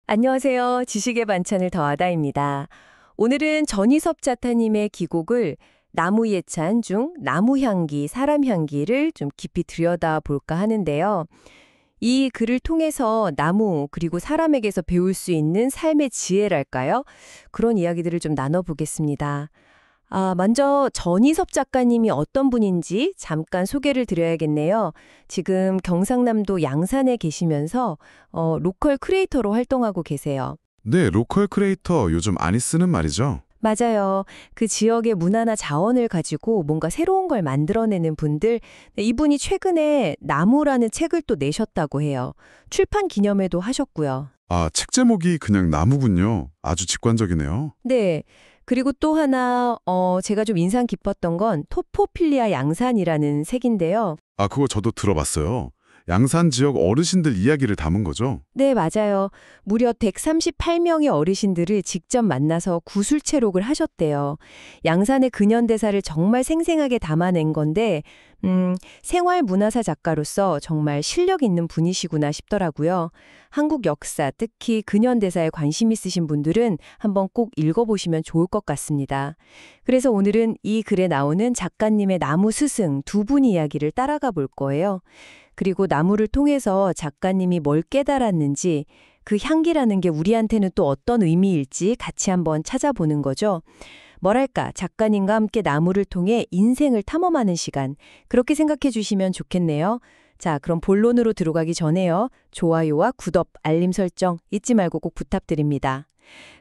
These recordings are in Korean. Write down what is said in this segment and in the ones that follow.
안녕하세요. 지식의 반찬을 더하다입니다. 오늘은 전희섭 작가님의 기곡을 나무 예찬 중 나무 향기, 사람 향기를 좀 깊이 들여다볼까 하는데요. 이 글을 통해서 나무 그리고 사람에게서 배울 수 있는 삶의 지혜랄까요? 그런 이야기들을 좀 나눠보겠습니다. 먼저 전희섭 작가님이 어떤 분인지 잠깐 소개를 드려야겠네요. 지금 경상남도 양산에 계시면서 로컬 크리에이터로 활동하고 계세요. 네, 로컬 크리에이터 요즘 많이 쓰는 말이죠. 맞아요. 그 지역의 문화나 자원을 가지고 뭔가 새로운 걸 만들어내는 분들, 네, 이분이 최근에 나무라는 책을 또 내셨다고 해요. 출판 기념회도 하셨고요. 아, 책 제목이 그냥 나무군요. 아주 직관적이네요. 네. 그리고 또 하나, 제가 좀 인상 깊었던 건 토포필리아 양산이라는 책인데요. 아, 그거 저도 들어봤어요. 양산 지역 어르신들 이야기를 담은 거죠? 네, 맞아요. 무려 138명의 어르신들을 직접 만나서 구술체록을 하셨대요. 양산의 근현대사를 정말 생생하게 담아낸 건데, 생활문화사 작가로서 정말 실력 있는 분이시구나 싶더라고요. 한국 역사, 특히 근현대사에 관심 있으신 분들은 한번 꼭 읽어보시면 좋을 것 같습니다. 그래서 오늘은 이 글에 나오는 작가님의 나무 스승 두 분 이야기를 따라가 볼 거예요. 그리고 나무를 통해서 작가님이 뭘 깨달았는지, 그 향기라는 게 우리한테는 또 어떤 의미일지 같이 한번 찾아보는 거죠. 뭐랄까, 작가님과 함께 나무를 통해 인생을 탐험하는 시간, 그렇게 생각해 주시면 좋겠네요. 자, 그럼 본론으로 들어가기 전에요. 좋아요와 구독, 알림 설정 잊지 말고 꼭 부탁드립니다.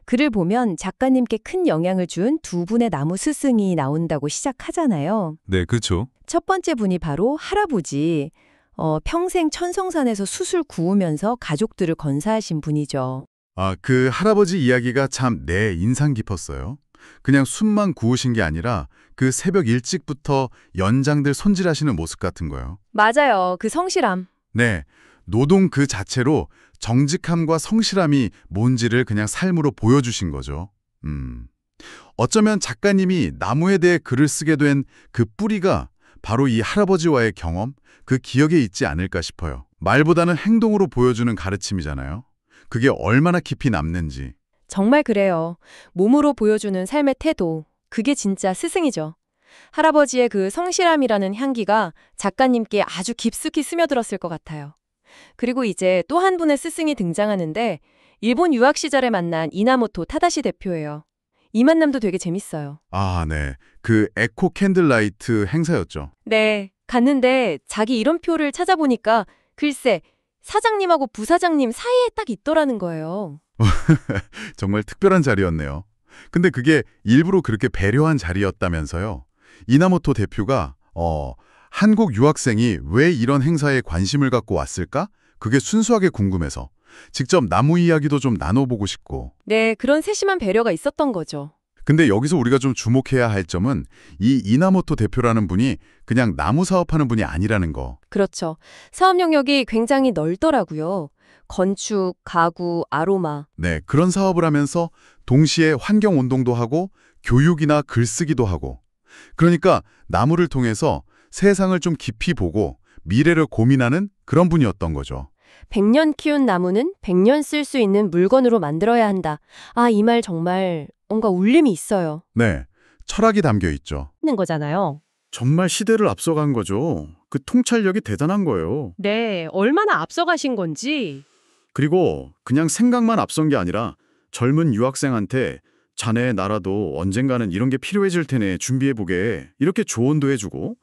글을 보면 작가님께 큰 영향을 준 두 분의 나무 스승이 나온다고 시작하잖아요. 네, 그렇죠. 첫 번째 분이 바로 할아버지. 평생 천성산에서 숯을 구우면서 가족들을 건사하신 분이죠. 아, 그 할아버지 이야기가 참 인상 깊었어요. 그냥 숯만 구우신 게 아니라 그 새벽 일찍부터 연장들 손질하시는 모습 같은 거요. 맞아요. 그 성실함. 네, 노동 그 자체로 정직함과 성실함이 뭔지를 그냥 삶으로 보여주신 거죠. 어쩌면 작가님이 나무에 대해 글을 쓰게 된 그 뿌리가 바로 이 할아버지와의 경험, 그 기억에 있지 않을까 싶어요. 말보다는 행동으로 보여주는 가르침이잖아요. 그게 얼마나 깊이 남는지. 정말 그래요. 몸으로 보여주는 삶의 태도. 그게 진짜 스승이죠. 할아버지의 그 성실함이라는 향기가 작가님께 아주 깊숙이 스며들었을 것 같아요. 그리고 이제 또 한 분의 스승이 등장하는데 일본 유학 시절에 만난 이나모토 타다시 대표예요. 이 만남도 되게 재밌어요. 아, 네. 그 에코 캔들라이트 행사였죠. 네, 갔는데 자기 이름표를 찾아보니까 글쎄 사장님하고 부사장님 사이에 딱 있더라는 거예요. 정말 특별한 자리였네요. 근데 그게 일부러 그렇게 배려한 자리였다면서요. 이나모토 대표가 한국 유학생이 왜 이런 행사에 관심을 갖고 왔을까? 그게 순수하게 궁금해서 직접 나무 이야기도 좀 나눠보고 싶고. 네, 그런 세심한 배려가 있었던 거죠. 근데 여기서 우리가 좀 주목해야 할 점은 이 이나모토 대표라는 분이 그냥 나무 사업하는 분이 아니라는 거. 그렇죠. 사업 영역이 굉장히 넓더라고요. 건축, 가구, 아로마. 네, 그런 사업을 하면서 동시에 환경운동도 하고 교육이나 글쓰기도 하고. 그러니까 나무를 통해서 세상을 좀 깊이 보고 미래를 고민하는 그런 분이었던 거죠. 100년 키운 나무는 100년 쓸 수 있는 물건으로 만들어야 한다. 이 말 정말 뭔가 울림이 있어요. 네, 철학이 담겨 있죠. 있는 거잖아요. 정말 시대를 앞서간 거죠. 그 통찰력이 대단한 거예요. 네, 얼마나 앞서가신 건지. 그리고 그냥 생각만 앞선 게 아니라 젊은 유학생한테 자네 나라도 언젠가는 이런 게 필요해질 테네 준비해보게 이렇게 조언도 해주고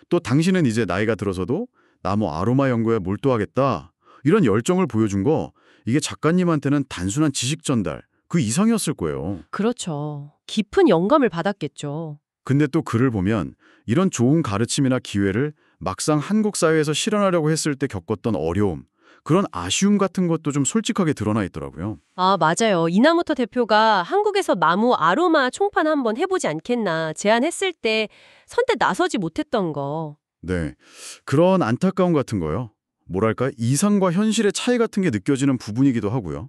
또 당신은 이제 나이가 들어서도 나무 아로마 연구에 몰두하겠다 이런 열정을 보여준 거 이게 작가님한테는 단순한 지식 전달 그 이상이었을 거예요. 그렇죠. 깊은 영감을 받았겠죠. 근데 또 글을 보면 이런 좋은 가르침이나 기회를 막상 한국 사회에서 실현하려고 했을 때 겪었던 어려움 그런 아쉬움 같은 것도 좀 솔직하게 드러나 있더라고요. 맞아요. 이나모토 대표가 한국에서 나무 아로마 총판 한번 해보지 않겠나 제안했을 때 선뜻 나서지 못했던 거. 네, 그런 안타까움 같은 거요. 뭐랄까 이상과 현실의 차이 같은 게 느껴지는 부분이기도 하고요.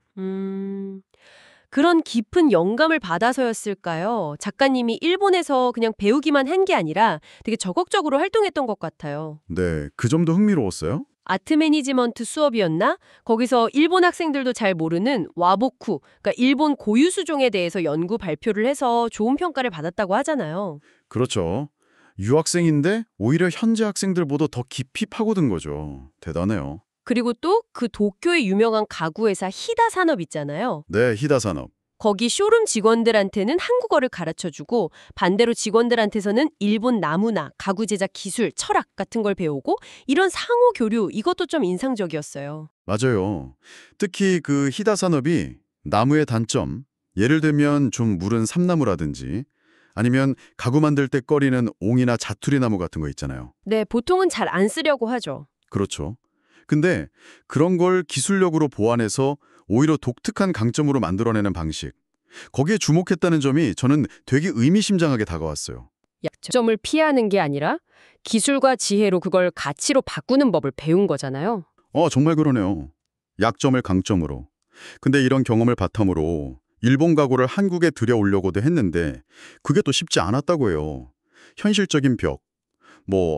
그런 깊은 영감을 받아서였을까요? 작가님이 일본에서 그냥 배우기만 한 게 아니라 되게 적극적으로 활동했던 것 같아요. 네, 그 점도 흥미로웠어요. 아트 매니지먼트 수업이었나? 거기서 일본 학생들도 잘 모르는 와보쿠, 그러니까 일본 고유 수종에 대해서 연구 발표를 해서 좋은 평가를 받았다고 하잖아요. 그렇죠. 유학생인데 오히려 현재 학생들보다 더 깊이 파고든 거죠. 대단해요. 그리고 또 그 도쿄의 유명한 가구 회사 히다 산업 있잖아요. 네, 히다산업. 거기 쇼룸 직원들한테는 한국어를 가르쳐주고 반대로 직원들한테서는 일본 나무나 가구 제작 기술, 철학 같은 걸 배우고 이런 상호 교류 이것도 좀 인상적이었어요. 맞아요. 특히 그 히다산업이 나무의 단점, 예를 들면 좀 무른 삼나무라든지 아니면 가구 만들 때 꺼리는 옹이나 자투리 나무 같은 거 있잖아요. 네, 보통은 잘 안 쓰려고 하죠. 그렇죠. 근데 그런 걸 기술력으로 보완해서 오히려 독특한 강점으로 만들어내는 방식. 거기에 주목했다는 점이 저는 되게 의미심장하게 다가왔어요. 약점을 피하는 게 아니라 기술과 지혜로 그걸 가치로 바꾸는 법을 배운 거잖아요. 정말 그러네요. 약점을 강점으로. 근데 이런 경험을 바탕으로 일본 가구를 한국에 들여오려고도 했는데 그게 또 쉽지 않았다고 해요. 현실적인 벽.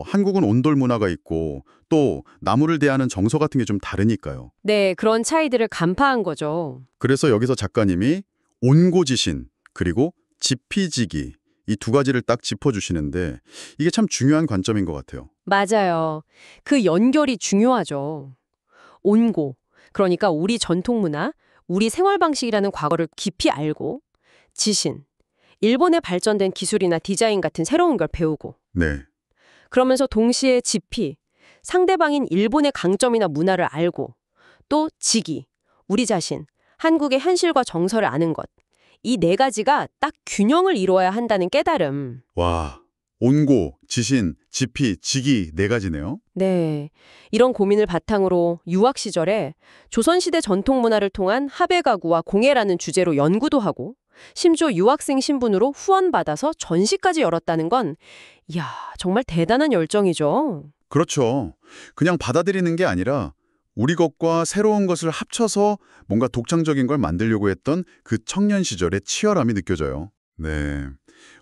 한국은 온돌 문화가 있고 또 나무를 대하는 정서 같은 게 좀 다르니까요. 네, 그런 차이들을 간파한 거죠. 그래서 여기서 작가님이 온고지신 그리고 지피지기 이 두 가지를 딱 짚어주시는데 이게 참 중요한 관점인 것 같아요. 맞아요. 그 연결이 중요하죠. 온고, 그러니까 우리 전통 문화, 우리 생활 방식이라는 과거를 깊이 알고, 지신, 일본의 발전된 기술이나 디자인 같은 새로운 걸 배우고, 네, 그러면서 동시에 지피, 상대방인 일본의 강점이나 문화를 알고, 또 지기, 우리 자신, 한국의 현실과 정서를 아는 것. 이 네 가지가 딱 균형을 이루어야 한다는 깨달음. 와, 온고, 지신, 지피, 지기 네 가지네요. 네. 이런 고민을 바탕으로 유학 시절에 조선시대 전통 문화를 통한 하배 가구와 공예라는 주제로 연구도 하고 심지어 유학생 신분으로 후원받아서 전시까지 열었다는 건 이야, 정말 대단한 열정이죠. 그렇죠. 그냥 받아들이는 게 아니라 우리 것과 새로운 것을 합쳐서 뭔가 독창적인 걸 만들려고 했던 그 청년 시절의 치열함이 느껴져요. 네.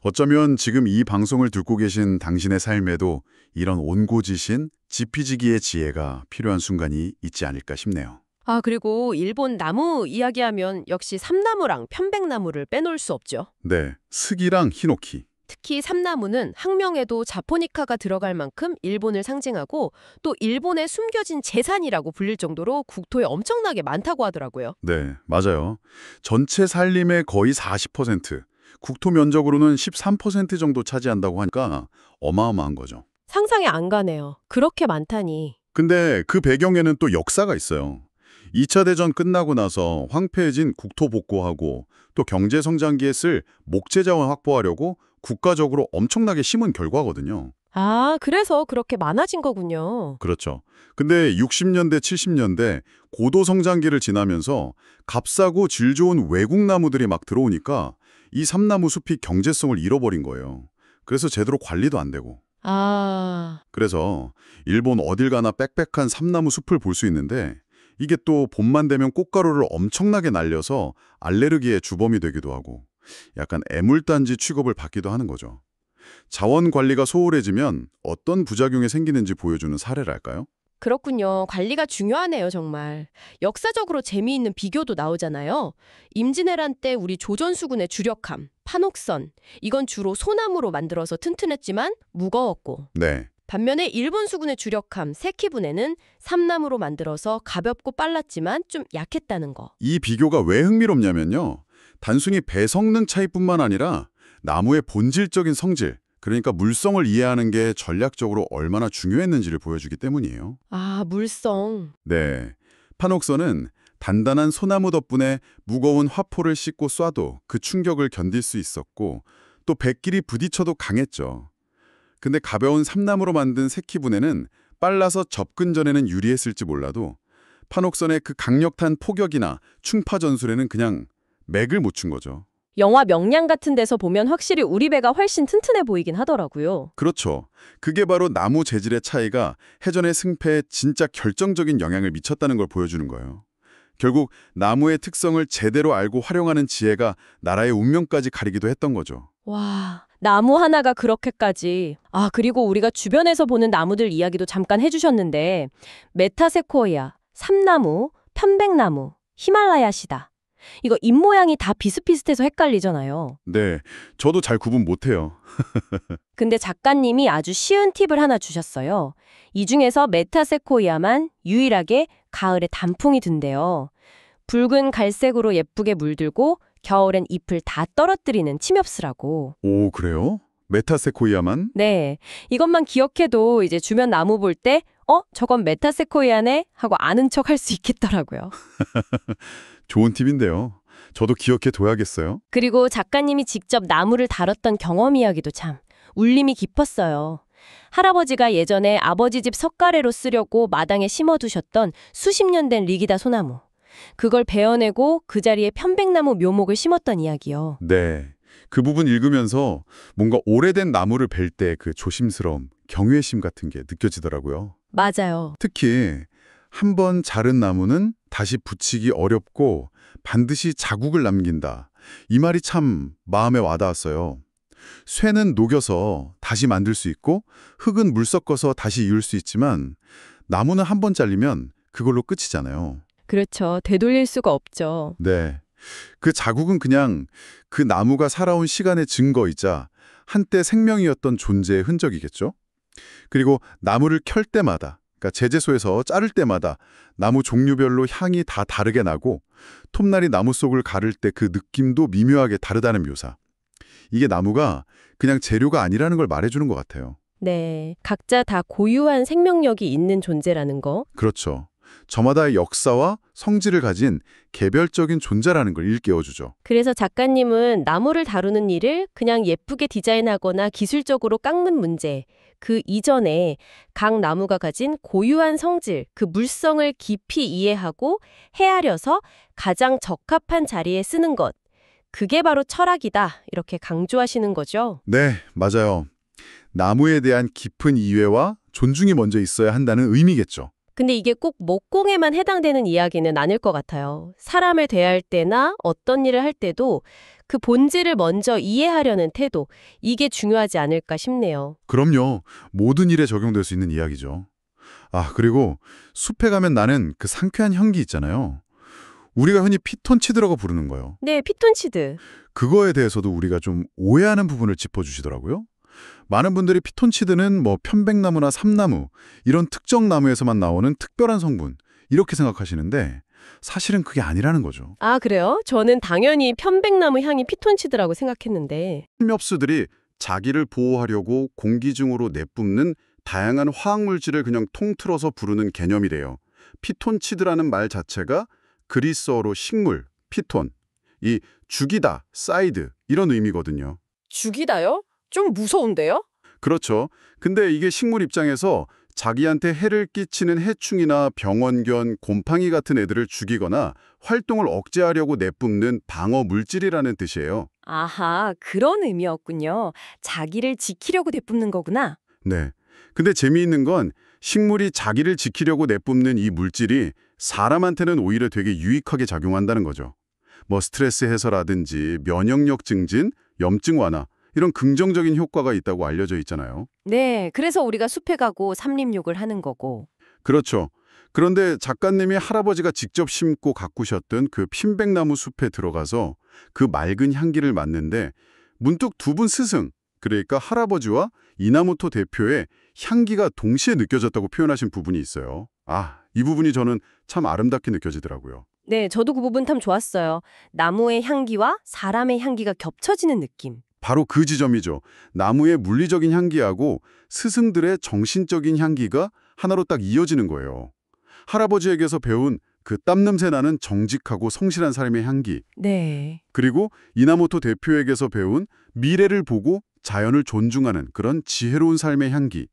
어쩌면 지금 이 방송을 듣고 계신 당신의 삶에도 이런 온고지신, 지피지기의 지혜가 필요한 순간이 있지 않을까 싶네요. 아, 그리고 일본 나무 이야기하면 역시 삼나무랑 편백나무를 빼놓을 수 없죠. 네. 스기랑 히노키. 특히 삼나무는 학명에도 자포니카가 들어갈 만큼 일본을 상징하고 또 일본의 숨겨진 재산이라고 불릴 정도로 국토에 엄청나게 많다고 하더라고요. 네, 맞아요. 전체 산림의 거의 40%, 국토 면적으로는 13% 정도 차지한다고 하니까 어마어마한 거죠. 상상이 안 가네요. 그렇게 많다니. 근데 그 배경에는 또 역사가 있어요. 2차 대전 끝나고 나서 황폐해진 국토 복구하고 또 경제 성장기에 쓸 목재 자원 확보하려고 국가적으로 엄청나게 심은 결과거든요. 아, 그래서 그렇게 많아진 거군요. 그렇죠. 근데 60년대, 70년대 고도 성장기를 지나면서 값싸고 질 좋은 외국 나무들이 막 들어오니까 이 삼나무 숲이 경제성을 잃어버린 거예요. 그래서 제대로 관리도 안 되고. 아, 그래서 일본 어딜 가나 빽빽한 삼나무 숲을 볼 수 있는데 이게 또 봄만 되면 꽃가루를 엄청나게 날려서 알레르기의 주범이 되기도 하고 약간 애물단지 취급을 받기도 하는 거죠. 자원 관리가 소홀해지면 어떤 부작용이 생기는지 보여주는 사례랄까요? 그렇군요. 관리가 중요하네요, 정말. 역사적으로 재미있는 비교도 나오잖아요. 임진왜란 때 우리 조선수군의 주력함, 판옥선. 이건 주로 소나무로 만들어서 튼튼했지만 무거웠고. 네. 반면에 일본 수군의 주력함, 세키분에는 삼나무로 만들어서 가볍고 빨랐지만 좀 약했다는 거. 이 비교가 왜 흥미롭냐면요. 단순히 배 성능 차이뿐만 아니라 나무의 본질적인 성질, 그러니까 물성을 이해하는 게 전략적으로 얼마나 중요했는지를 보여주기 때문이에요. 아, 물성. 네. 판옥선은 단단한 소나무 덕분에 무거운 화포를 싣고 쏴도 그 충격을 견딜 수 있었고 또 백끼리 부딪혀도 강했죠. 근데 가벼운 삼나무로 만든 세키분해는 빨라서 접근 전에는 유리했을지 몰라도 판옥선의 그 강력한 포격이나 충파 전술에는 그냥 맥을 못 춘 거죠. 영화 명량 같은 데서 보면 확실히 우리 배가 훨씬 튼튼해 보이긴 하더라고요. 그렇죠. 그게 바로 나무 재질의 차이가 해전의 승패에 진짜 결정적인 영향을 미쳤다는 걸 보여주는 거예요. 결국 나무의 특성을 제대로 알고 활용하는 지혜가 나라의 운명까지 가리기도 했던 거죠. 와, 나무 하나가 그렇게까지. 아, 그리고 우리가 주변에서 보는 나무들 이야기도 잠깐 해주셨는데 메타세코이아, 삼나무, 편백나무, 히말라야 시다. 이거 잎 모양이 다 비슷비슷해서 헷갈리잖아요. 네, 저도 잘 구분 못해요. 근데 작가님이 아주 쉬운 팁을 하나 주셨어요. 이 중에서 메타세코이아만 유일하게 가을에 단풍이 든대요. 붉은 갈색으로 예쁘게 물들고 겨울엔 잎을 다 떨어뜨리는 침엽수라고. 오, 그래요? 메타세코이아만? 네, 이것만 기억해도 이제 주변 나무 볼 때 저건 메타세코이아네 하고 아는 척 할 수 있겠더라고요. 좋은 팁인데요. 저도 기억해 둬야겠어요. 그리고 작가님이 직접 나무를 다뤘던 경험 이야기도 참 울림이 깊었어요. 할아버지가 예전에 아버지 집 석가래로 쓰려고 마당에 심어두셨던 수십 년 된 리기다 소나무. 그걸 베어내고 그 자리에 편백나무 묘목을 심었던 이야기요. 네, 그 부분 읽으면서 뭔가 오래된 나무를 벨 때 그 조심스러움, 경외심 같은 게 느껴지더라고요. 맞아요. 특히 한 번 자른 나무는 다시 붙이기 어렵고 반드시 자국을 남긴다. 이 말이 참 마음에 와닿았어요. 쇠는 녹여서 다시 만들 수 있고 흙은 물 섞어서 다시 이을 수 있지만 나무는 한 번 잘리면 그걸로 끝이잖아요. 그렇죠. 되돌릴 수가 없죠. 네. 그 자국은 그냥 그 나무가 살아온 시간의 증거이자 한때 생명이었던 존재의 흔적이겠죠. 그리고 나무를 켤 때마다, 그러니까 제재소에서 자를 때마다 나무 종류별로 향이 다 다르게 나고 톱날이 나무 속을 가를 때 그 느낌도 미묘하게 다르다는 묘사. 이게 나무가 그냥 재료가 아니라는 걸 말해주는 것 같아요. 네, 각자 다 고유한 생명력이 있는 존재라는 거. 그렇죠. 저마다의 역사와 성질을 가진 개별적인 존재라는 걸 일깨워주죠. 그래서 작가님은 나무를 다루는 일을 그냥 예쁘게 디자인하거나 기술적으로 깎는 문제, 그 이전에 각 나무가 가진 고유한 성질, 그 물성을 깊이 이해하고 헤아려서 가장 적합한 자리에 쓰는 것. 그게 바로 철학이다. 이렇게 강조하시는 거죠. 네, 맞아요. 나무에 대한 깊은 이해와 존중이 먼저 있어야 한다는 의미겠죠. 근데 이게 꼭 목공에만 해당되는 이야기는 아닐 것 같아요. 사람을 대할 때나 어떤 일을 할 때도 그 본질을 먼저 이해하려는 태도, 이게 중요하지 않을까 싶네요. 그럼요. 모든 일에 적용될 수 있는 이야기죠. 아, 그리고 숲에 가면 나는 그 상쾌한 향기 있잖아요. 우리가 흔히 피톤치드라고 부르는 거요. 네, 피톤치드. 그거에 대해서도 우리가 좀 오해하는 부분을 짚어주시더라고요. 많은 분들이 피톤치드는 뭐 편백나무나 삼나무 이런 특정 나무에서만 나오는 특별한 성분 이렇게 생각하시는데 사실은 그게 아니라는 거죠. 아, 그래요? 저는 당연히 편백나무 향이 피톤치드라고 생각했는데. 침엽수들이 자기를 보호하려고 공기 중으로 내뿜는 다양한 화학물질을 그냥 통틀어서 부르는 개념이래요. 피톤치드라는 말 자체가 그리스어로 식물, 피톤, 이 죽이다, 사이드 이런 의미거든요. 죽이다요? 좀 무서운데요? 그렇죠. 근데 이게 식물 입장에서 자기한테 해를 끼치는 해충이나 병원견, 곰팡이 같은 애들을 죽이거나 활동을 억제하려고 내뿜는 방어 물질이라는 뜻이에요. 아하, 그런 의미였군요. 자기를 지키려고 내뿜는 거구나. 네. 근데 재미있는 건 식물이 자기를 지키려고 내뿜는 이 물질이 사람한테는 오히려 되게 유익하게 작용한다는 거죠. 뭐 스트레스 해소라든지 면역력 증진, 염증 완화 이런 긍정적인 효과가 있다고 알려져 있잖아요. 네, 그래서 우리가 숲에 가고 삼림욕을 하는 거고. 그렇죠. 그런데 작가님이 할아버지가 직접 심고 가꾸셨던 그 핀백나무 숲에 들어가서 그 맑은 향기를 맡는데 문득 두 분 스승, 그러니까 할아버지와 이나모토 대표의 향기가 동시에 느껴졌다고 표현하신 부분이 있어요. 아, 이 부분이 저는 참 아름답게 느껴지더라고요. 네, 저도 그 부분 참 좋았어요. 나무의 향기와 사람의 향기가 겹쳐지는 느낌. 바로 그 지점이죠. 나무의 물리적인 향기하고 스승들의 정신적인 향기가 하나로 딱 이어지는 거예요. 할아버지에게서 배운 그 땀 냄새 나는 정직하고 성실한 사람의 향기, 네. 그리고 이나모토 대표에게서 배운 미래를 보고 자연을 존중하는 그런 지혜로운 삶의 향기.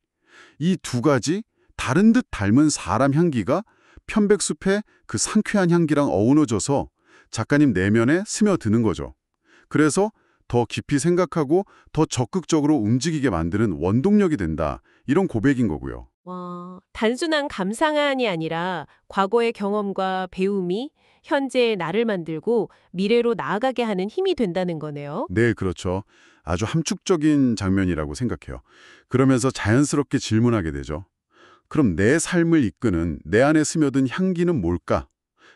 이 두 가지 다른 듯 닮은 사람 향기가 편백숲의 그 상쾌한 향기랑 어우러져서 작가님 내면에 스며드는 거죠. 그래서 더 깊이 생각하고 더 적극적으로 움직이게 만드는 원동력이 된다. 이런 고백인 거고요. 와, 단순한 감상안이 아니라 과거의 경험과 배움이 현재의 나를 만들고 미래로 나아가게 하는 힘이 된다는 거네요. 네, 그렇죠. 아주 함축적인 장면이라고 생각해요. 그러면서 자연스럽게 질문하게 되죠. 그럼 내 삶을 이끄는 내 안에 스며든 향기는 뭘까?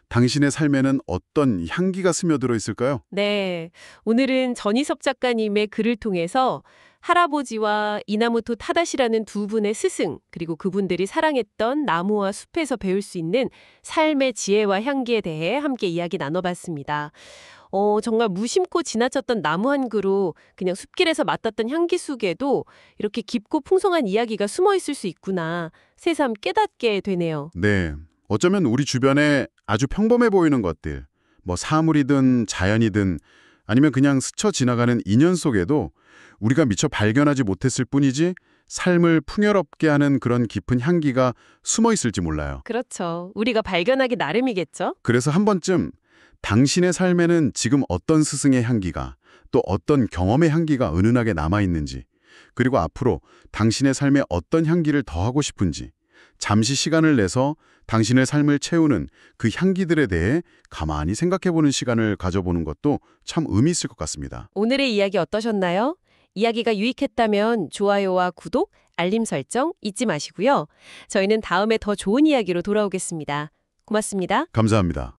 당신의 삶에는 어떤 향기가 스며들어 있을까요? 네, 오늘은 전희섭 작가님의 글을 통해서 할아버지와 이나모토 타다시라는 두 분의 스승, 그리고 그분들이 사랑했던 나무와 숲에서 배울 수 있는 삶의 지혜와 향기에 대해 함께 이야기 나눠봤습니다. 정말 무심코 지나쳤던 나무 한 그루, 그냥 숲길에서 맡았던 향기 속에도 이렇게 깊고 풍성한 이야기가 숨어 있을 수 있구나, 새삼 깨닫게 되네요. 네. 어쩌면 우리 주변에 아주 평범해 보이는 것들, 뭐 사물이든 자연이든 아니면 그냥 스쳐 지나가는 인연 속에도 우리가 미처 발견하지 못했을 뿐이지 삶을 풍요롭게 하는 그런 깊은 향기가 숨어 있을지 몰라요. 그렇죠. 우리가 발견하기 나름이겠죠? 그래서 한 번쯤 당신의 삶에는 지금 어떤 스승의 향기가 또 어떤 경험의 향기가 은은하게 남아있는지 그리고 앞으로 당신의 삶에 어떤 향기를 더하고 싶은지 잠시 시간을 내서 당신의 삶을 채우는 그 향기들에 대해 가만히 생각해보는 시간을 가져보는 것도 참 의미 있을 것 같습니다. 오늘의 이야기 어떠셨나요? 이야기가 유익했다면 좋아요와 구독, 알림 설정 잊지 마시고요. 저희는 다음에 더 좋은 이야기로 돌아오겠습니다. 고맙습니다. 감사합니다.